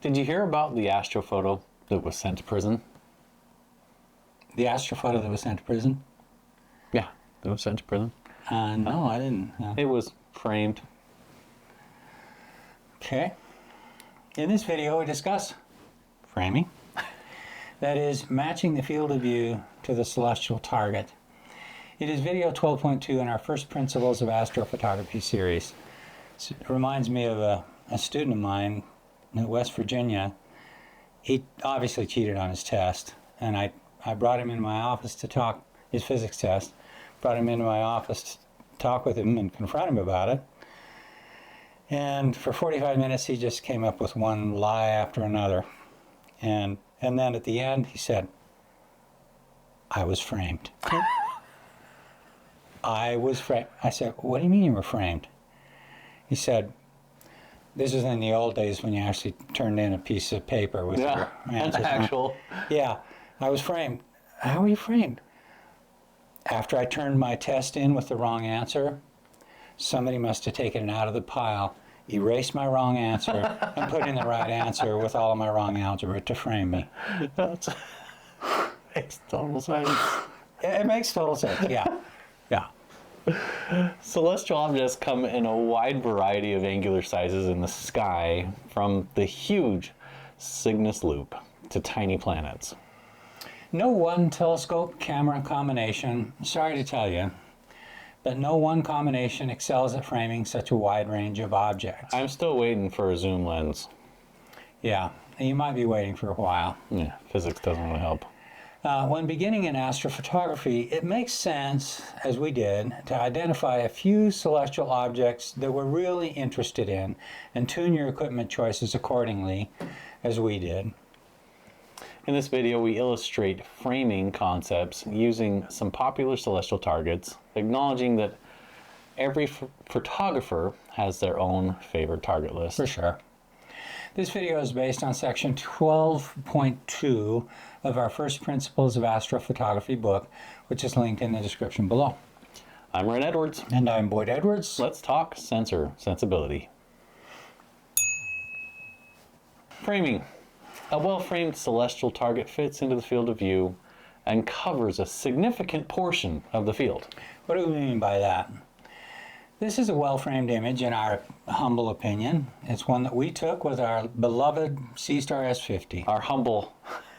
Did you hear about the astrophoto that was sent to prison? The astrophoto that was sent to prison? Yeah, that was sent to prison. No, I didn't. No. It was framed. Okay. In this video, we discuss framing. That is, matching the field of view to the celestial target. It is video 12.2 in our first Principles of Astrophotography series. It reminds me of a student of mine in West Virginia. He obviously cheated on his test, and I brought him into my office to talk, his physics test, brought him into my office to talk with him and confront him about it. And for 45 minutes, he just came up with one lie after another. And then at the end, he said, I was framed. I was framed. I said, what do you mean you were framed? He said, this was in the old days when you actually turned in a piece of paper with your answers. Actual. Yeah, I was framed. How were you framed? After I turned my test in with the wrong answer, somebody must have taken it out of the pile, erased my wrong answer, and put in the right answer with all of my wrong algebra to frame me. That makes total sense. It makes total sense, yeah. Yeah. Celestial objects come in a wide variety of angular sizes in the sky, from the huge Cygnus loop to tiny planets. No one telescope camera combination, sorry to tell you, but no one combination excels at framing such a wide range of objects. I'm still waiting for a zoom lens. Yeah, you might be waiting for a while. Yeah, physics doesn't really help. When beginning in astrophotography, it makes sense, as we did, to identify a few celestial objects that we're really interested in and tune your equipment choices accordingly, as we did. In this video, we illustrate framing concepts using some popular celestial targets, acknowledging that every photographer has their own favorite target list. For sure. This video is based on section 12.2 of our first Principles of Astrophotography book, which is linked in the description below. I'm Ren Edwards. And I'm Boyd Edwards. Let's talk sensor sensibility. Framing. A well-framed celestial target fits into the field of view and covers a significant portion of the field. What do we mean by that? This is a well-framed image in our humble opinion. It's one that we took with our beloved C-Star S50. Our humble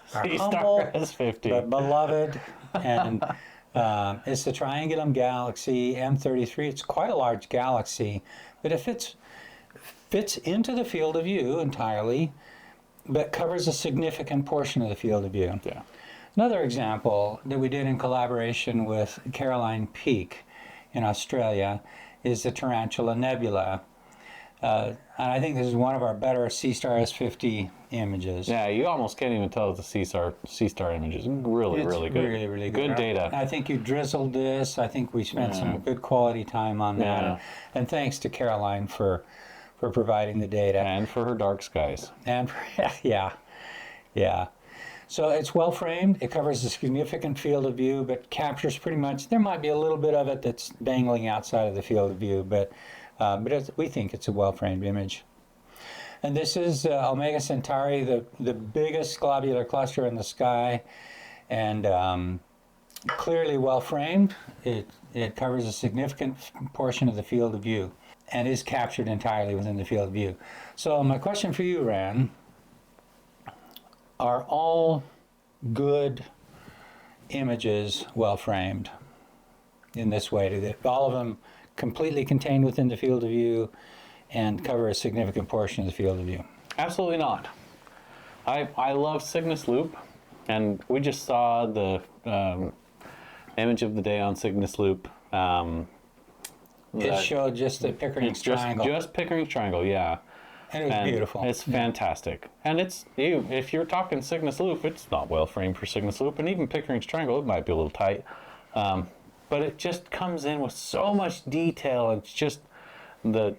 C-Star S50. But beloved, and it's the Triangulum Galaxy M33. It's quite a large galaxy, but it fits into the field of view entirely, but covers a significant portion of the field of view. Yeah. Another example that we did in collaboration with Caroline Peake in Australia is the Tarantula Nebula. And I think this is one of our better C-Star S50 images. Yeah, you almost can't even tell it's a C-Star images. Really, really good. Really, really good. Good data. I think you drizzled this. I think we spent some good quality time on that. Yeah. And thanks to Caroline for providing the data. And for her dark skies. And yeah. So it's well framed. It covers a significant field of view, but captures pretty much. There might be a little bit of it that's dangling outside of the field of view, but we think it's a well framed image. And this is Omega Centauri, the biggest globular cluster in the sky, and clearly well framed. It covers a significant portion of the field of view and is captured entirely within the field of view. So my question for you, Ran, are all good images well framed in this way? All of them completely contained within the field of view and cover a significant portion of the field of view? Absolutely not. I love Cygnus Loop, and we just saw the image of the day on Cygnus Loop. It showed just the Pickering's triangle. Just Pickering's triangle, yeah. And it was beautiful. It's fantastic. And if you're talking Cygnus Loop, it's not well framed for Cygnus Loop, and even Pickering's triangle, it might be a little tight. But it just comes in with so much detail. It's just the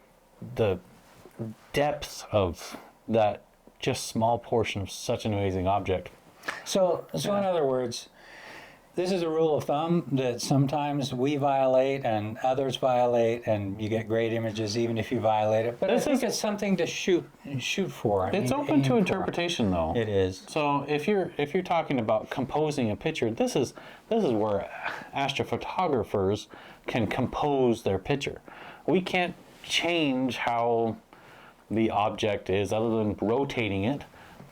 depth of that just small portion of such an amazing object. So in other words, this is a rule of thumb that sometimes we violate and others violate, and you get great images even if you violate it. But I think it's something to shoot for. It's open to interpretation, though. It is. So if you're talking about composing a picture, this is where astrophotographers can compose their picture. We can't change how the object is other than rotating it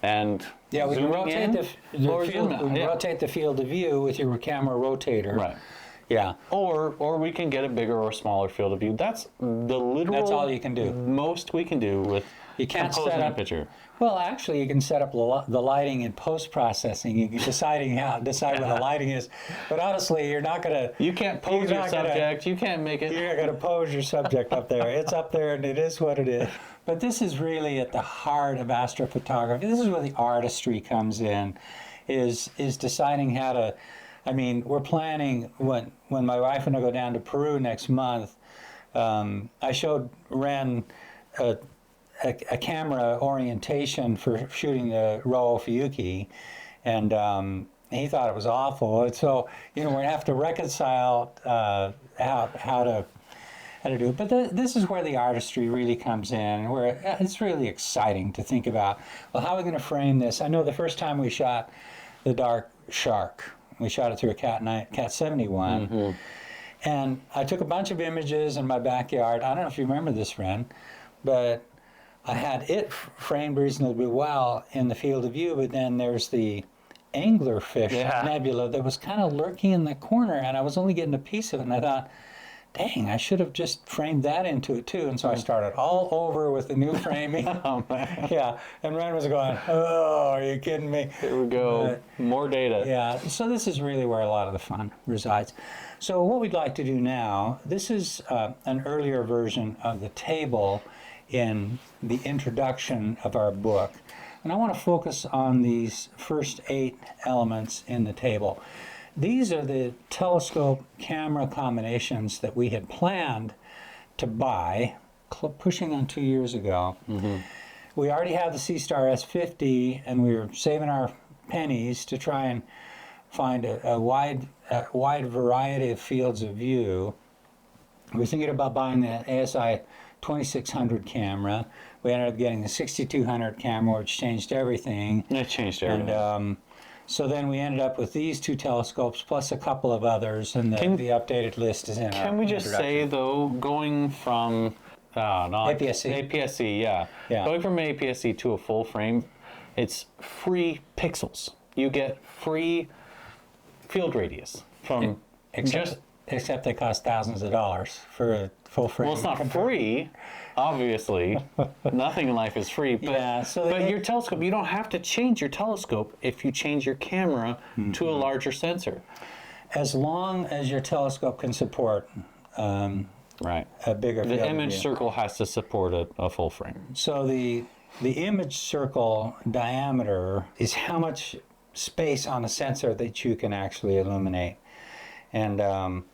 and we can rotate rotate the field of view with your camera rotator. Right. Yeah. Or we can get a bigger or smaller field of view. That's the literal. That's all you can do. Most we can do with composing a picture. Well, actually, you can set up the lighting in post-processing. You can decide what the lighting is. But honestly, you're not gonna. You can't pose your subject. You can't make it. You're not gonna pose your subject up there. It's up there, and it is what it is. But this is really at the heart of astrophotography. This is where the artistry comes in, is deciding how to. I mean, we're planning when my wife and I go down to Peru next month. I showed Ren a camera orientation for shooting the Rho Fuyuki, and he thought it was awful. And so, we're gonna have to reconcile how to do it. But this is where the artistry really comes in, where it's really exciting to think about, well, how are we going to frame this? I know the first time we shot the dark shark, we shot it through a Cat 71, mm-hmm. and I took a bunch of images in my backyard. I don't know if you remember this, Ren, but I had it framed reasonably well in the field of view, but then there's the anglerfish nebula that was kind of lurking in the corner, and I was only getting a piece of it, and I thought, dang, I should have just framed that into it too. And so I started all over with the new framing. Oh, man. Yeah, and Ren was going, oh, are you kidding me? Here we go, more data. Yeah, so this is really where a lot of the fun resides. So what we'd like to do now, this is an earlier version of the table in the introduction of our book. And I want to focus on these first 8 elements in the table. These are the telescope camera combinations that we had planned to buy, pushing on 2 years ago. Mm-hmm. We already have the C-Star S50, and we were saving our pennies to try and find a wide variety of fields of view. We were thinking about buying the ASI 2600 camera. We ended up getting the 6200 camera, which changed everything. It changed everything. And so then we ended up with these 2 telescopes plus a couple of others, and the updated list is in our Can we just say, though, going from APS-C, yeah, going from APS-C to a full frame, it's free pixels. You get free field radius from except they cost thousands of dollars for a full frame. Well, it's not free, obviously. Nothing in life is free. But, but your telescope, you don't have to change your telescope if you change your camera to a larger sensor. As long as your telescope can support a bigger field. The image circle has to support a full frame. So the image circle diameter is how much space on a sensor that you can actually illuminate. And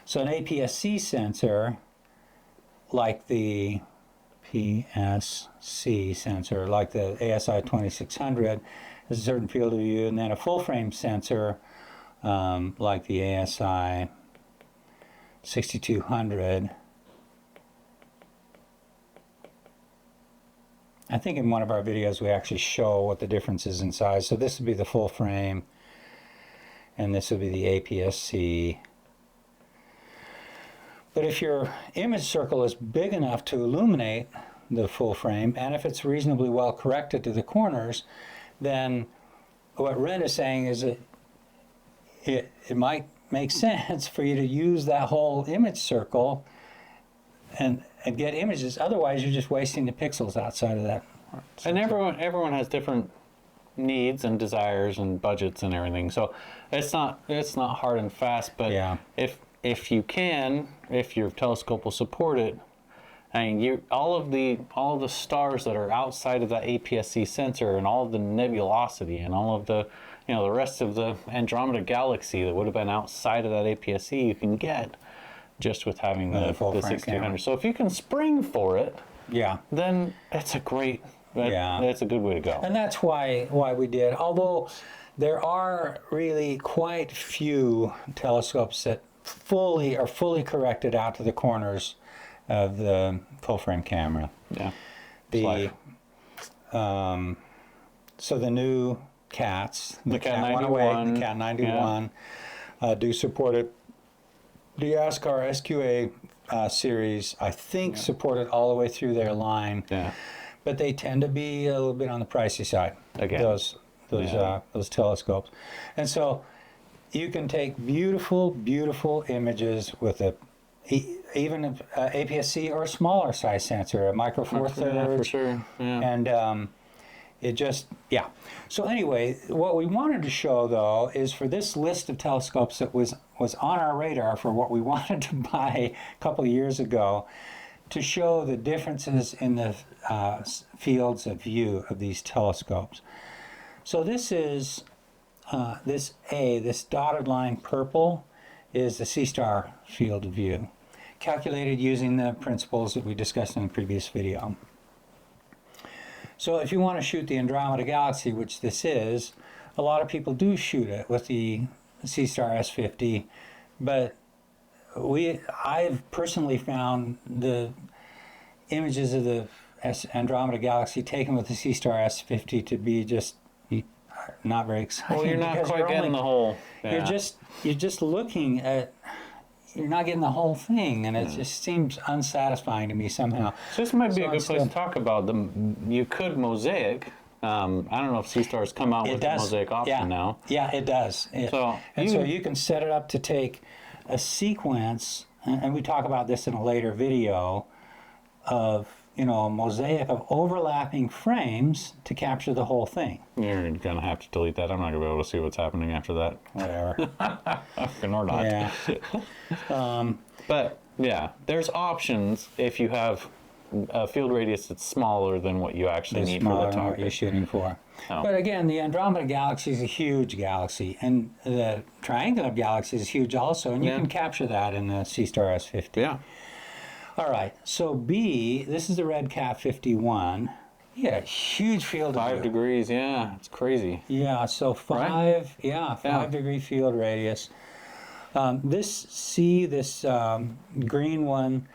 so an APS-C sensor, like the PSC sensor, like the ASI 2600, has a certain field of view, and then a full frame sensor, like the ASI 6200. I think in one of our videos we actually show what the difference is in size. So this would be the full frame, and this would be the APS-C. But if your image circle is big enough to illuminate the full frame, and if it's reasonably well corrected to the corners, then what Ren is saying is that it might make sense for you to use that whole image circle and get images. Otherwise, you're just wasting the pixels outside of that. And everyone has different needs and desires and budgets and everything. So it's not hard and fast. But if you can, if your telescope will support it, I mean, all of the stars that are outside of that APS-C sensor, and all of the nebulosity, and all of the the rest of the Andromeda galaxy that would have been outside of that APS-C, you can get just with having the 6200. So if you can spring for it, then it's a great. That's a good way to go. And that's why we did. Although There are really quite few telescopes that are fully corrected out to the corners of the full frame camera. Yeah. The so the new CATs, The Cat 108, 91, the Cat 91 do support it. The ASCAR SQA series, I think, support it all the way through their line. Yeah. But they tend to be a little bit on the pricey side. Again. Those telescopes, and so you can take beautiful images with even an APS-C or a smaller size sensor, a micro four thirds. Yeah, for sure. Yeah. And it just, yeah. So anyway, what we wanted to show, though, is for this list of telescopes that was on our radar for what we wanted to buy a couple of years ago, to show the differences in the fields of view of these telescopes. So this is, this dotted line purple is the C-star field of view, calculated using the principles that we discussed in the previous video. So if you want to shoot the Andromeda Galaxy, which this is, a lot of people do shoot it with the C-star S50, but I've personally found the images of the Andromeda Galaxy taken with the C-star S50 to be just not very exciting. Well, you're not quite getting the whole. Yeah. You're just looking at. You're not getting the whole thing, and it just seems unsatisfying to me somehow. So this might be a good place to talk about them. You could mosaic. I don't know if C-Star's come out with a mosaic option now. Yeah, it does. So you can set it up to take a sequence, and we talk about this in a later video, of a mosaic of overlapping frames to capture the whole thing. You're gonna have to delete that. I'm not gonna be able to see what's happening after that. Whatever. Or not. Yeah. But yeah, there's options if you have a field radius that's smaller than what you actually need for the target. What you're shooting for. Oh. But again, the Andromeda Galaxy is a huge galaxy, and the Triangular Galaxy is huge also, and you can capture that in the C-Star S50. Yeah. All right, so B, this is the Red Cat 51. Yeah, huge field of view. 5 degrees, yeah, it's crazy. Yeah, so 5 degree field radius. This green one,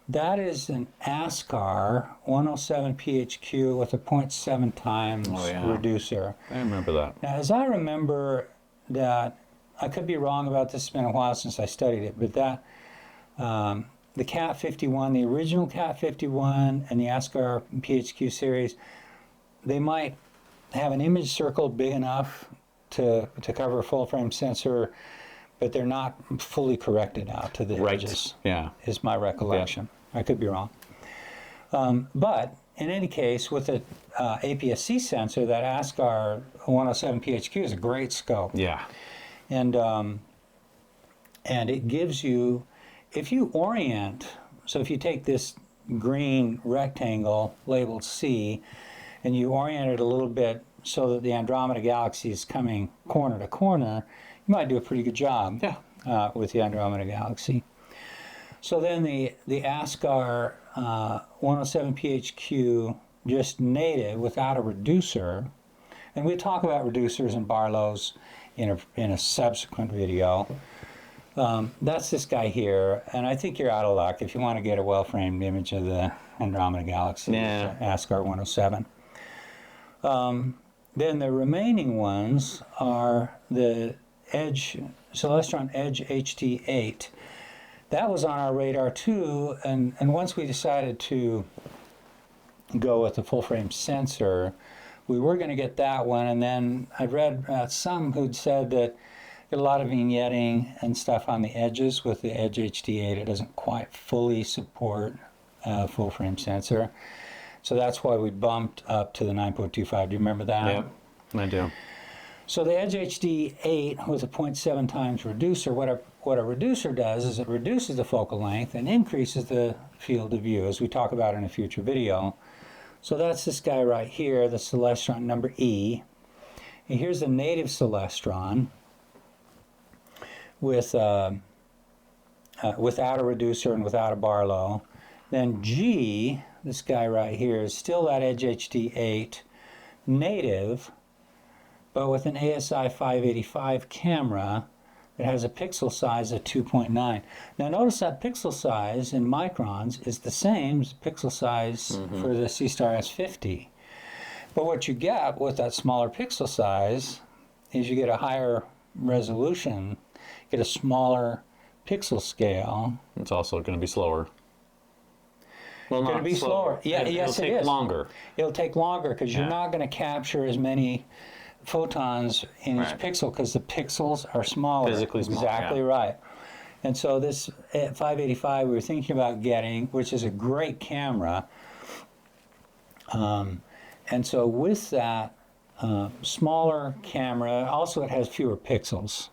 that is an ASCAR 107 PHQ with a 0.7 times reducer. I remember that. Now, as I remember that, I could be wrong about this, it's been a while since I studied it, but that the Cat 51, the original Cat 51 and the ASCAR PHQ series, they might have an image circle big enough to cover a full frame sensor, but they're not fully corrected out to the edges. Yeah. Is my recollection. I could be wrong. But in any case, with the APS-C sensor, that ASCAR 107 PHQ is a great scope. Yeah. And it gives you, if you orient, so if you take this green rectangle labeled C, and you orient it a little bit so that the Andromeda Galaxy is coming corner to corner, you might do a pretty good job with the Andromeda Galaxy. So then the ASCAR 107 PHQ, just native, without a reducer, and we'll talk about reducers and Barlow's in a subsequent video. That's this guy here, and I think you're out of luck if you want to get a well-framed image of the Andromeda Galaxy. ASCAR 107. Then the remaining ones are the Celestron Edge HT8. That was on our radar too, and once we decided to go with the full-frame sensor, we were going to get that one, and then I'd read some who'd said that a lot of vignetting and stuff on the edges with the Edge HD8. It doesn't quite fully support a full-frame sensor. So that's why we bumped up to the 9.25. Do you remember that? Yep, I do. So the Edge HD8 with a 0.7 times reducer, what a reducer does is it reduces the focal length and increases the field of view, as we talk about in a future video. So that's this guy right here, the Celestron number E. And here's the native Celestron with without a reducer and without a Barlow. Then G, this guy right here, is still that Edge HD8 native, but with an ASI 585 camera, it has a pixel size of 2.9. Now notice that pixel size in microns is the same as pixel size for the C-Star S50. But what you get with that smaller pixel size is you get a higher resolution, get a smaller pixel scale. It's also going to be slower. Well, Going to be slower. Yeah, yes, it'll take longer. It'll take longer because you're not going to capture as many photons in each pixel because the pixels are smaller. Physically small. Exactly right. And so this 585 we were thinking about getting, which is a great camera. And so with that smaller camera, also it has fewer pixels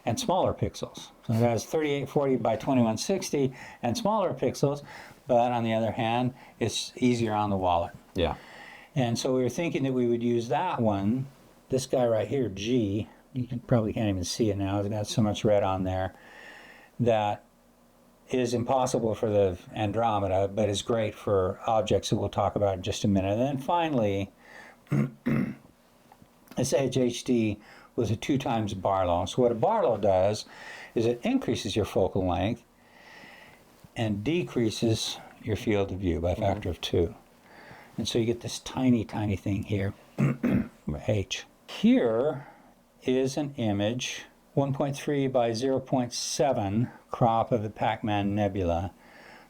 and smaller pixels. So it has 3840 by 2160 and smaller pixels, but on the other hand, it's easier on the wallet. Yeah. And so we were thinking that we would use that one. This guy right here, G, you probably can't even see it now. It's got so much red on there that is impossible for the Andromeda, but is great for objects that we'll talk about in just a minute. And then finally, this Edge HD was a 2 times Barlow. So what a Barlow does is it increases your focal length and decreases your field of view by a factor of 2. And so you get this tiny, tiny thing here, H. Here is an image, 1.3 by 0.7 crop of the Pac-Man Nebula.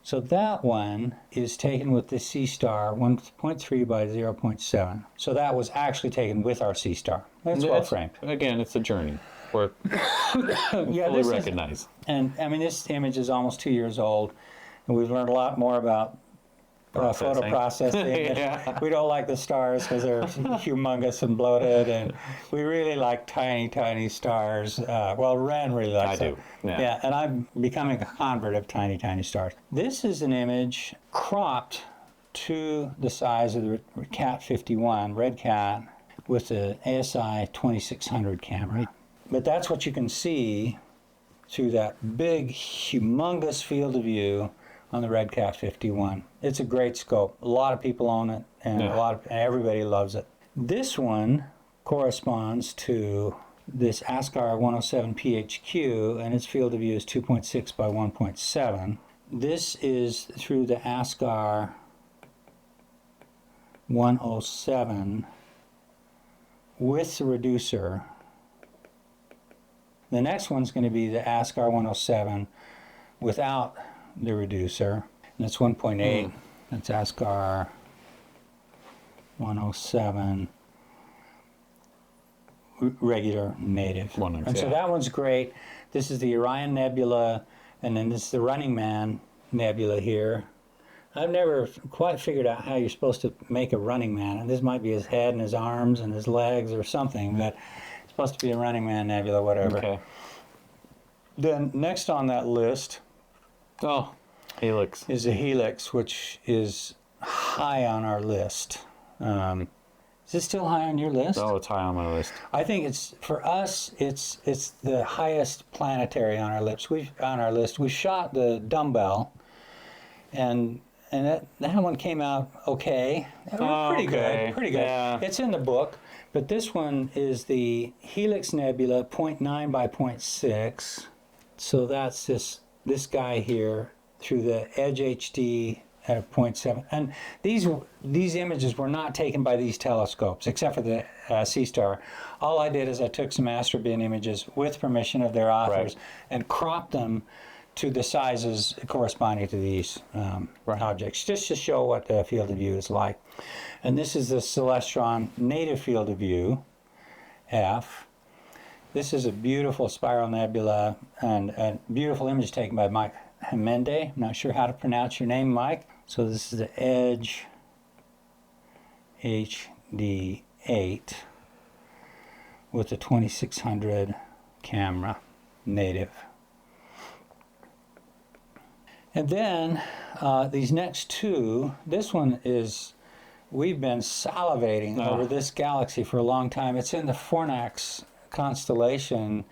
So that one is taken with the C-Star, 1.3 by 0.7. So that was actually taken with our C-Star. That's well framed. Again, it's a journey. We're fully recognized. And I mean, this image is almost 2 years old, and we've learned a lot more about photo processing. Yeah. We don't like the stars because they're humongous and bloated, and we really like tiny, tiny stars. Well, Ren really likes them. I do. Yeah, and I'm becoming a convert of tiny, tiny stars. This is an image cropped to the size of the Cat 51, Red Cat, with the ASI 2600 camera. But that's what you can see through that big, humongous field of view on the Red Cat 51. It's a great scope. A lot of people own it, and everybody loves it. This one corresponds to this ASCAR 107 PHQ, and its field of view is 2.6 by 1.7. This is through the ASCAR 107 with the reducer. The next one's going to be the ASCAR 107 without the reducer, and it's 1.8. That's ASCAR 107 regular native. And so that one's great. This is the Orion Nebula, and then this is the Running Man Nebula here. I've never quite figured out how you're supposed to make a Running Man, and this might be his head and his arms and his legs or something, but it's supposed to be a Running Man Nebula, whatever. Okay. Then next on that list Helix. is a Helix, which is high on our list. Is it still high on your list? Oh, it's high on my list. I think it's, for us, it's the highest planetary on our list. We shot the Dumbbell, and that one came out okay. Pretty good. Yeah. It's in the book, but this one is the Helix Nebula, 0.9 by 0.6. So that's this guy here through the Edge HD at 0.7. And these images were not taken by these telescopes, except for the C-Star. All I did is I took some astrobin images with permission of their authors and cropped them to the sizes corresponding to these objects, just to show what the field of view is like. And this is the Celestron native field of view, F. This is a beautiful spiral nebula and a beautiful image taken by Mike Mende. I'm not sure how to pronounce your name, Mike. So this is the Edge HD8 with the 2600 camera, native. And then these next two, this one is, we've been salivating over this galaxy for a long time. It's in the Fornax constellation,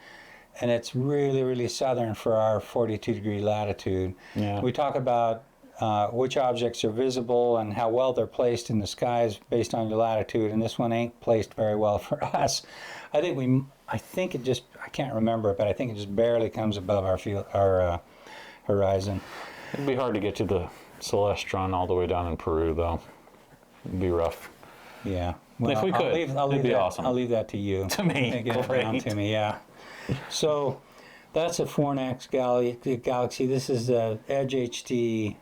and it's really, really southern for our 42-degree latitude. Yeah. We talk about which objects are visible and how well they're placed in the skies based on your latitude. And this one ain't placed very well for us. I think it just, I can't remember, but I think it just barely comes above our horizon. It'd be hard to get to the Celestron all the way down in Peru, though. It'd be rough. Yeah. Well, if we could, it'd be awesome. I'll leave that to you. To me, Get it down to me, yeah. So that's a Fornax galaxy. This is the Edge HD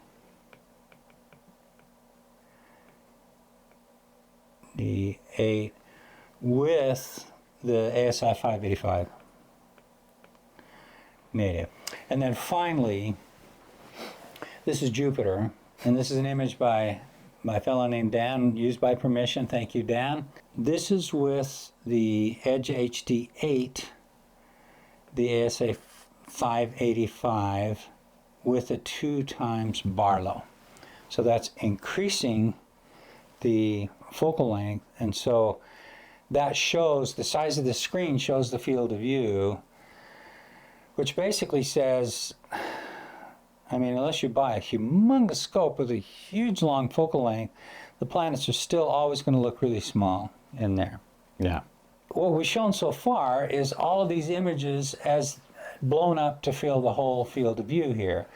D8 with the ASI 585 native. And then finally, this is Jupiter, and this is an image by my fellow named Dan, used by permission. Thank you, Dan. This is with the Edge HD 8, the ASA 585 with a 2 times Barlow. So that's increasing the focal length, and so that shows the size of the screen, shows the field of view, which basically says, I mean, unless you buy a humongous scope with a huge long focal length, the planets are still always going to look really small in there. Yeah. What we've shown so far is all of these images as blown up to fill the whole field of view here.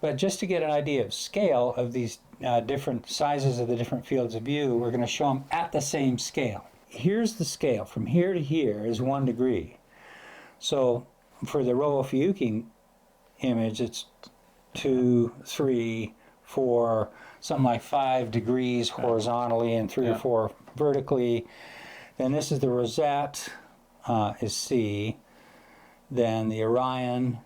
But just to get an idea of scale of these different sizes of the different fields of view, we're going to show them at the same scale. Here's the scale. From here to here is 1 degree. So for the Rho-Ophiuchi image, it's 2, 3, 4, something like 5 degrees horizontally and 3 or 4 vertically. Then this is the Rosette, is C. Then the Orion.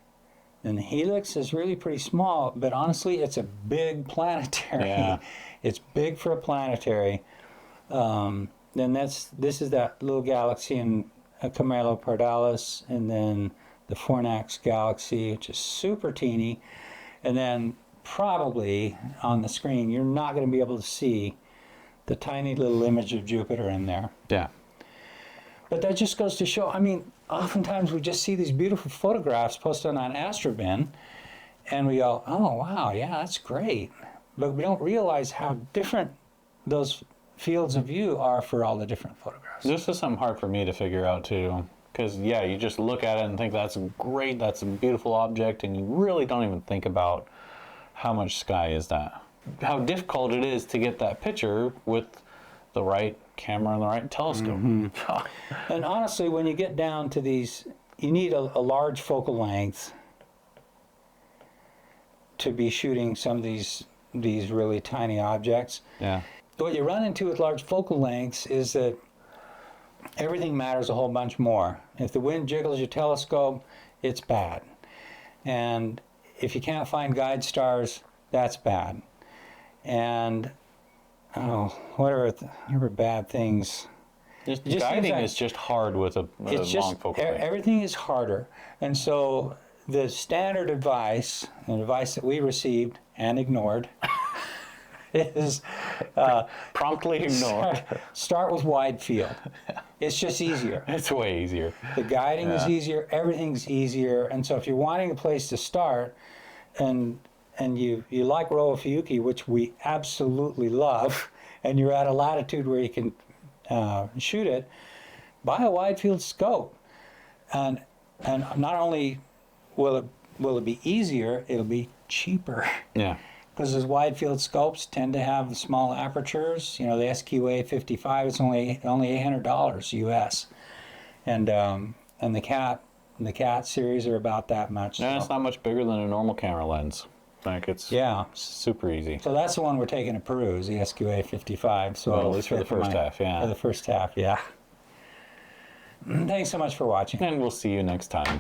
Then the Helix is really pretty small, but honestly, it's a big planetary. Yeah. It's big for a planetary. Then this is that little galaxy in Camelopardalis, and then the Fornax galaxy, which is super teeny. And then probably on the screen, you're not going to be able to see the tiny little image of Jupiter in there. Yeah. But that just goes to show, I mean, oftentimes we just see these beautiful photographs posted on Astrobin, and we go, oh, wow, yeah, that's great. But we don't realize how different those fields of view are for all the different photographs. This is something hard for me to figure out, too. Because, yeah, you just look at it and think that's great, that's a beautiful object, and you really don't even think about how much sky is that. How difficult it is to get that picture with the right camera and the right telescope. Mm-hmm. And honestly, when you get down to these, you need a large focal length to be shooting some of these really tiny objects. Yeah. What you run into with large focal lengths is that everything matters a whole bunch more. If the wind jiggles your telescope, it's bad. And if you can't find guide stars, that's bad. And whatever bad things. Just guiding is just hard with a long focal length. Everything is harder. And so the standard advice, and advice that we received and ignored, is promptly ignored. Start with wide field. It's just easier. It's way easier. The guiding is easier. Everything's easier. And so if you're wanting a place to start, and you like Rho-Ophiuchi, which we absolutely love, and you're at a latitude where you can shoot it, buy a wide field scope. And not only will it be easier, it'll be cheaper. Yeah. Because those wide field scopes tend to have the small apertures. You know, the SQA 55, it's only $800 US, and the Cat series are about that much. Yeah, it's not much bigger than a normal camera lens. Like it's super easy. So that's the one we're taking to Peru, is the SQA 55. So well, at least for the first half, yeah. For the first half, yeah. Thanks so much for watching. And we'll see you next time.